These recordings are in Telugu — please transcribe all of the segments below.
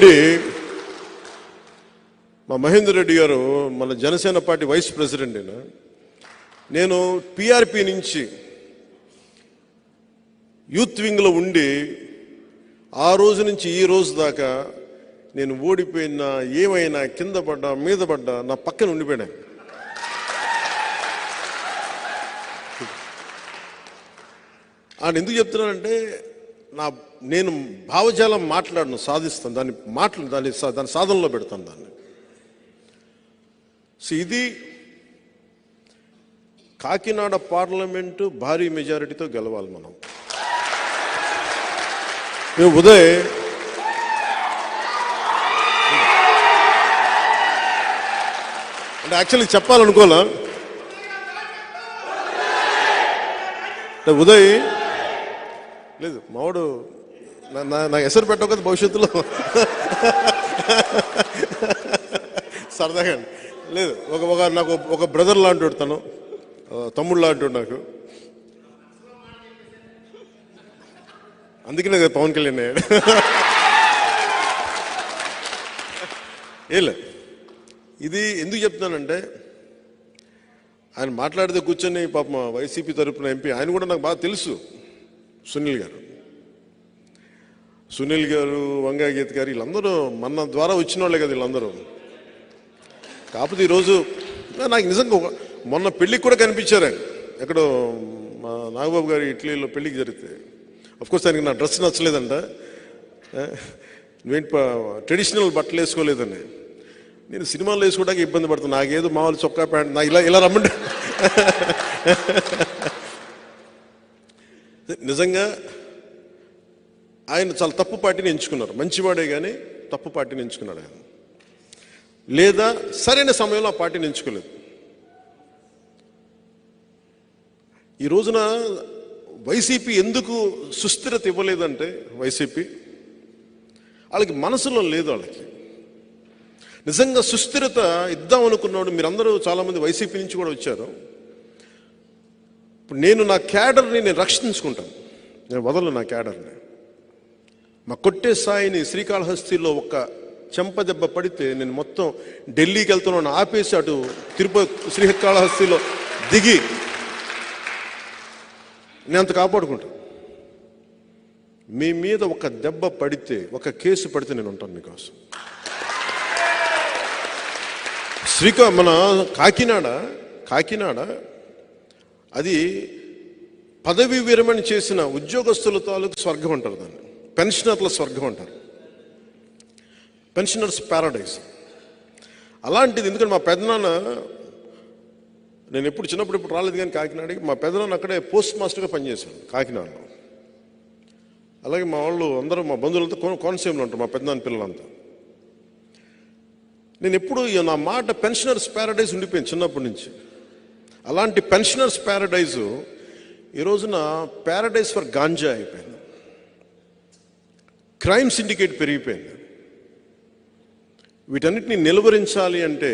రెడ్డి, మా మహేందర్ రెడ్డి గారు మన జనసేన పార్టీ వైస్ ప్రెసిడెంట్. నేను పిఆర్పి నుంచి యూత్ వింగ్లో ఉండి ఆ రోజు నుంచి ఈ రోజు దాకా నేను ఓడిపోయినా ఏమైనా కింద పడ్డా మీద పడ్డా నా పక్కన ఉండిపోయినా. ఆయన ఎందుకు చెప్తున్నానంటే నేను భావజాలం మాట్లాడను, సాధిస్తాను దాన్ని సాధనలో పెడతాను దాన్ని. సో ఇది కాకినాడ పార్లమెంటు భారీ మెజారిటీతో గెలవాలి మనం. మేము ఉదయ్ అంటే యాక్చువల్లీ చెప్పాలనుకోలే, ఉదయ్ లేదు మావాడు నాకు ఎసరు పెట్టవు కదా భవిష్యత్తులో సరదాగా లేదు. నాకు ఒక బ్రదర్ లాంటి తను, తమ్ముడు లాంటి నాకు. అందుకనే కదా పవన్ కళ్యాణ్ అయ్యాడు. ఏలే ఇది ఎందుకు చెప్తున్నానంటే, ఆయన మాట్లాడితే కూర్చొని పాపం వైసీపీ తరపున ఎంపీ ఆయన కూడా నాకు బాగా తెలుసు, సునీల్ గారు, వంగాగీత్ గారు, వీళ్ళందరూ మన ద్వారా వచ్చిన వాళ్ళే కదా వీళ్ళందరూ. కాకపోతే ఈరోజు నాకు నిజంగా మొన్న పెళ్ళికి కూడా కనిపించారు ఆయన. ఎక్కడో మా నాగబాబు గారి ఇటలీలో పెళ్ళికి జరిగితే, అఫ్కోర్స్ ఆయనకి నా డ్రెస్ నచ్చలేదంట, నువ్వేంటి ట్రెడిషనల్ బట్టలు వేసుకోలేదని. నేను సినిమాలు వేసుకోవడానికి ఇబ్బంది పడుతున్నాను, నాకేదో మామూలు చొక్కా ప్యాంట్ నా ఇలా రమ్మంటే. నిజంగా ఆయన చాలా తప్పు పార్టీని ఎంచుకున్నారు. మంచివాడే కానీ తప్పు పార్టీని ఎంచుకున్నాడు ఆయన, లేదా సరైన సమయంలో ఆ పార్టీని ఎంచుకోలేదు. ఈ రోజున వైసీపీ ఎందుకు సుస్థిరత ఇవ్వలేదంటే, వైసీపీ వాళ్ళకి మనసులో లేదు. వాళ్ళకి నిజంగా సుస్థిరత ఇద్దాం అనుకున్నాడు. మీరందరూ చాలామంది వైసీపీ నుంచి కూడా వచ్చారు. ఇప్పుడు నేను నా క్యాడర్ని నేను రక్షించుకుంటాను, నేను వదలను నా క్యాడర్ని. మా కొట్టే స్థాయిని శ్రీకాళహస్తిలో ఒక్క చెంపదెబ్బ పడితే నేను మొత్తం ఢిల్లీకి వెళ్తున్నాను ఆపేసి అటు తిరుపతి శ్రీకాళహస్తిలో దిగి నేను అంత కాపాడుకుంటాను. మీ మీద ఒక దెబ్బ పడితే, ఒక కేసు పడితే నేను ఉంటాను మీకోసం. మన కాకినాడ అది పదవి విరమణ చేసిన ఉద్యోగస్తుల తాలూకు స్వర్గం అంటారు, దాన్ని పెన్షనర్ల స్వర్గం అంటారు, పెన్షనర్స్ ప్యారడైజ్. అలాంటిది. ఎందుకంటే మా పెద్దనాన్న, నేను ఎప్పుడు చిన్నప్పుడు ఎప్పుడు రాలేదు కానీ కాకినాడకి, మా పెద్దనాన్న అక్కడే పోస్ట్ మాస్టర్గా పనిచేశాను కాకినాడలో. అలాగే మా వాళ్ళు అందరూ, మా బంధువులంతా కోనసీమలో ఉంటారు, మా పెద్దనాన్న పిల్లలంతా. నేను ఎప్పుడు నా మాట పెన్షనర్స్ ప్యారడైజ్ ఉండిపోయింది చిన్నప్పటి నుంచి. అలాంటి పెన్షనర్స్ ప్యారడైజు ఈ రోజున ప్యారడైజ్ ఫర్ గాంజా అయిపోయింది. క్రైమ్ సిండికేట్ పెరిగిపోయింది. వీటన్నిటిని నిలువరించాలి అంటే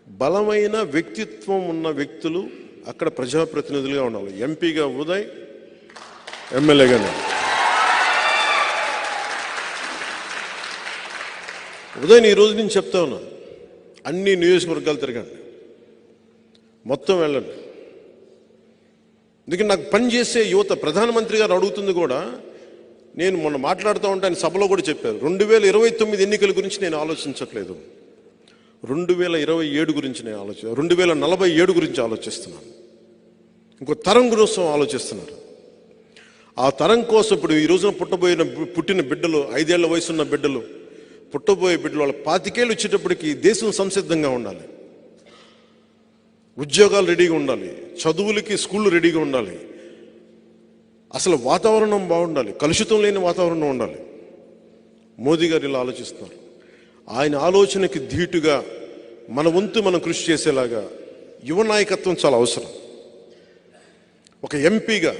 బలమైన వ్యక్తిత్వం ఉన్న వ్యక్తులు అక్కడ ప్రజాప్రతినిధులుగా ఉండాలి. ఎంపీగా ఉదయ్, ఎమ్మెల్యేగా నేను. ఉదయ్ ఈ రోజు నుంచి చెప్తా ఉన్నాను, అన్ని నియోజకవర్గాలు తిరగండి, మొత్తం వెళ్ళండి. ఎందుకంటే నాకు పనిచేసే యువత, ప్రధానమంత్రి గారు అడుగుతుంది కూడా, నేను మొన్న మాట్లాడుతూ ఉంటే ఆయన సభలో కూడా చెప్పారు, 2029 ఎన్నికల గురించి నేను ఆలోచించట్లేదు, 2027 గురించి నేను 2047 గురించి ఆలోచిస్తున్నాను. ఇంకో తరం కోసం ఆలోచిస్తున్నారు. ఆ తరం కోసం ఇప్పుడు ఈ రోజున పుట్టిన బిడ్డలు, 5 ఏళ్ల వయసున్న బిడ్డలు, పుట్టబోయే బిడ్డలు, వాళ్ళ 25 ఏళ్ళు వచ్చేటప్పటికి దేశం సంసిద్ధంగా ఉండాలి, ఉద్యోగాలు రెడీగా ఉండాలి, చదువులకి స్కూళ్ళు రెడీగా ఉండాలి, అసలు వాతావరణం బాగుండాలి, కలుషితం లేని వాతావరణం ఉండాలి. మోదీ గారు ఇలా ఆలోచిస్తున్నారు. ఆయన ఆలోచనకి ధీటుగా మన వంతు మనం కృషి చేసేలాగా యువ నాయకత్వం చాలా అవసరం. ఒక ఎంపీగా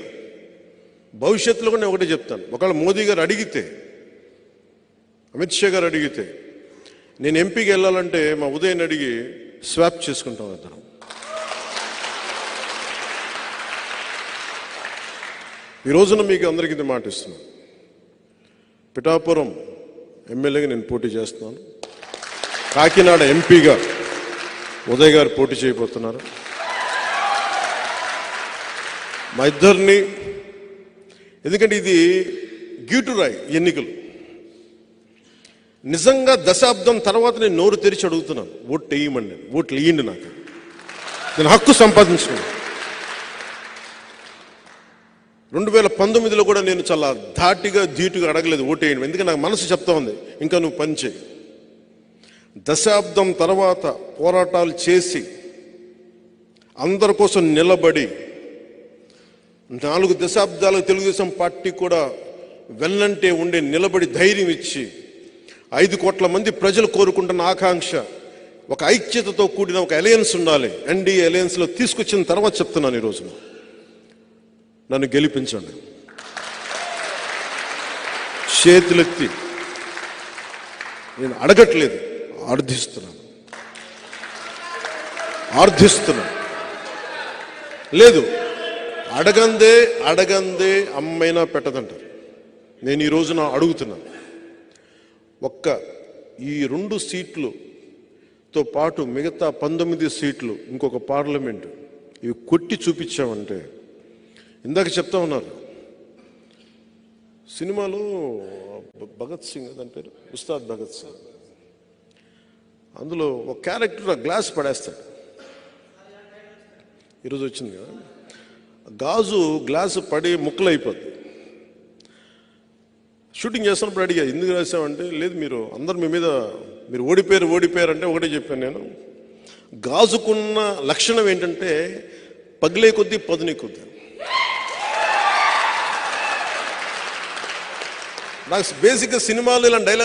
భవిష్యత్తులో కూడా నేను ఒకటే చెప్తాను, ఒకవేళ మోదీ గారు అడిగితే, అమిత్ షా గారు అడిగితే, నేను ఎంపీకి వెళ్ళాలంటే మా ఉదయ్ అడిగి స్వాప్ చేసుకుంటాం ఇద్దరం. ఈ రోజున మీకు అందరికీ మాట ఇస్తున్నాను, పిఠాపురం ఎమ్మెల్యేగా నేను పోటీ చేస్తున్నాను. కాకినాడ ఎంపీగా ఉదయ్ గారు పోటీ చేయబోతున్నారు. మా ఇద్దరిని, ఎందుకంటే ఇది గీటురాయి ఎన్నికలు. నిజంగా దశాబ్దం తర్వాత నేను నోరు తెరిచి అడుగుతున్నాను, ఓట్లు వేయమని. నేను ఓట్లు వేయండి, నాకు నేను హక్కు సంపాదించుకున్నాను. 2019లో కూడా నేను చాలా ధాటిగా ధీటుగా అడగలేదు ఓటు వేయండి, ఎందుకంటే నాకు మనసు చెప్తా ఉంది ఇంకా నువ్వు పని చేయి. దశాబ్దం తర్వాత పోరాటాలు చేసి అందరి కోసం నిలబడి 4 దశాబ్దాలకు తెలుగుదేశం పార్టీ కూడా వెన్నంటే ఉండే నిలబడి ధైర్యం ఇచ్చి 5 కోట్ల మంది ప్రజలు కోరుకుంటున్న ఆకాంక్ష ఒక ఐక్యతతో కూడిన ఒక అలయన్స్ ఉండాలి. ఎన్డీఏ అలయన్స్లో తీసుకొచ్చిన తర్వాత చెప్తున్నాను, ఈరోజు నన్ను గెలిపించండి. చేతులెత్తి నేను అడగట్లేదు, ఆర్థిస్తున్నాను. లేదు, అడగందే అమ్మైనా పెట్టదంటారు. నేను ఈ రోజున అడుగుతున్నాను. ఈ 2 సీట్లుతో పాటు మిగతా 19 సీట్లు, ఇంకొక పార్లమెంటు, ఇవి కొట్టి చూపించామంటే, ఇందాక చెప్తా ఉన్నారు సినిమాలో భగత్ సింగ్, దాని పేరు ఉస్తాద్ భగత్ సింగ్, అందులో ఒక క్యారెక్టర్ ఆ గ్లాస్ పడేస్తాడు. ఈరోజు వచ్చింది కదా, గాజు గ్లాసు పడి ముక్కలు అయిపోద్ది. షూటింగ్ చేస్తున్నప్పుడు అడిగా, ఎందుకు రాసామంటే, లేదు మీరు అందరు మీ మీద మీరు ఓడిపోయారు అంటే ఒకటే చెప్పాను నేను. గాజుకున్న లక్షణం ఏంటంటే పగిలే కొద్దీ పదునే కొద్దీ. నాకు బేసిక్గా సినిమాలు ఇలా డైలాగ్